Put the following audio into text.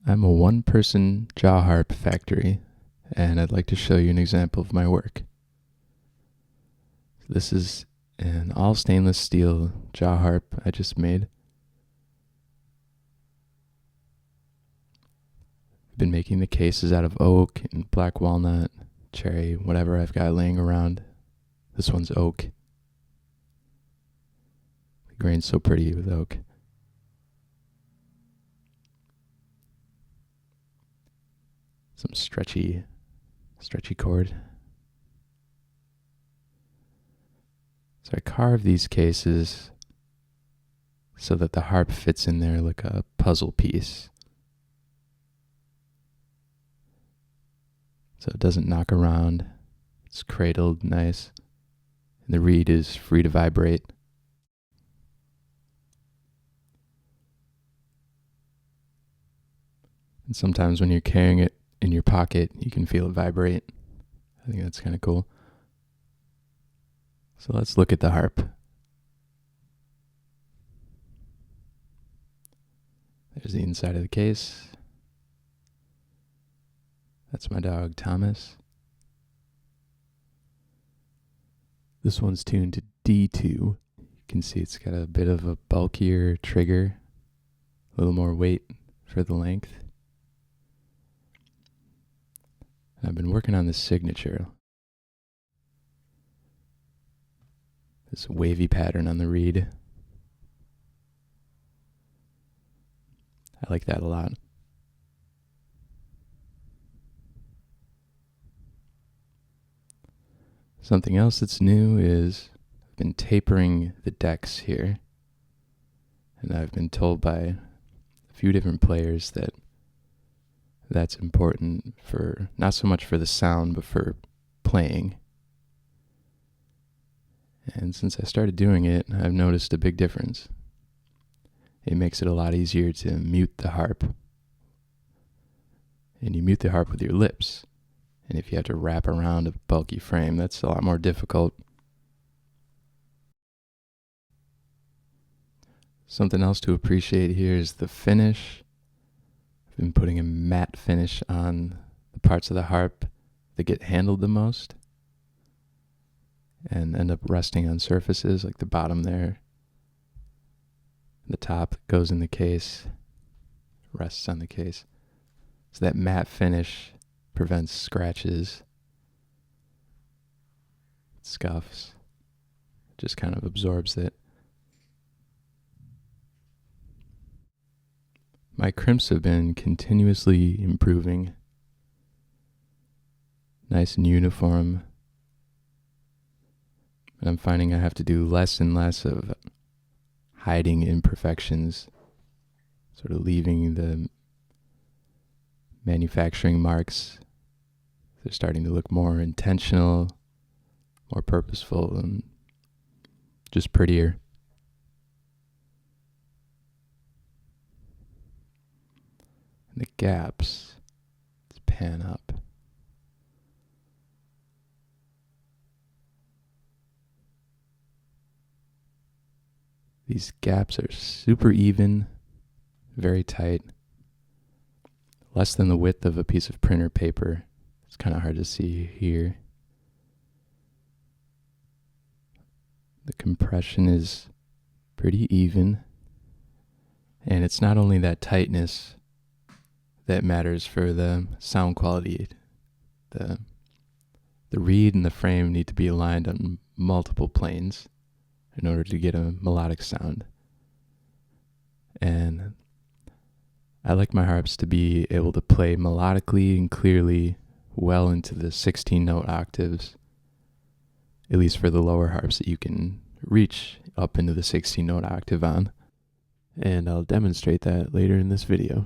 I'm a one-person jaw harp factory, and I'd like to show you an example of my work. This is an all stainless steel jaw harp I just made. I've been making the cases out of oak and black walnut, cherry, whatever I've got laying around. This one's oak. The grain's so pretty with oak. Some stretchy cord. So I carved these cases so that the harp fits in there like a puzzle piece. So it doesn't knock around. It's cradled nice. And the reed is free to vibrate. And sometimes when you're carrying it in your pocket, you can feel it vibrate. I think that's kind of cool. So let's look at the harp. There's the inside of the case. That's my dog, Thomas. This one's tuned to D2. You can see it's got a bit of a bulkier trigger, a little more weight for the length. I've been working on this signature. This wavy pattern on the reed. I like that a lot. Something else that's new is I've been tapering the decks here. And I've been told by a few different players that that's important for, not so much for the sound, but for playing. And since I started doing it, I've noticed a big difference. It makes it a lot easier to mute the harp. And you mute the harp with your lips. And if you have to wrap around a bulky frame, that's a lot more difficult. Something else to appreciate here is the finish. I've been putting a matte finish on the parts of the harp that get handled the most and end up resting on surfaces like the bottom there. The top goes in the case, rests on the case. So that matte finish prevents scratches, scuffs, just kind of absorbs it. My crimps have been continuously improving. Nice and uniform. And I'm finding I have to do less and less of hiding imperfections, sort of leaving the manufacturing marks. They're starting to look more intentional, more purposeful, and just prettier. And the gaps, let's pan up. These gaps are super even, very tight, less than the width of a piece of printer paper. It's kind of hard to see here. The compression is pretty even, and it's not only that tightness that matters for the sound quality. The reed and the frame need to be aligned on multiple planes in order to get a melodic sound. And I like my harps to be able to play melodically and clearly well into the 16-note octaves, at least for the lower harps that you can reach up into the 16-note octave on. And I'll demonstrate that later in this video.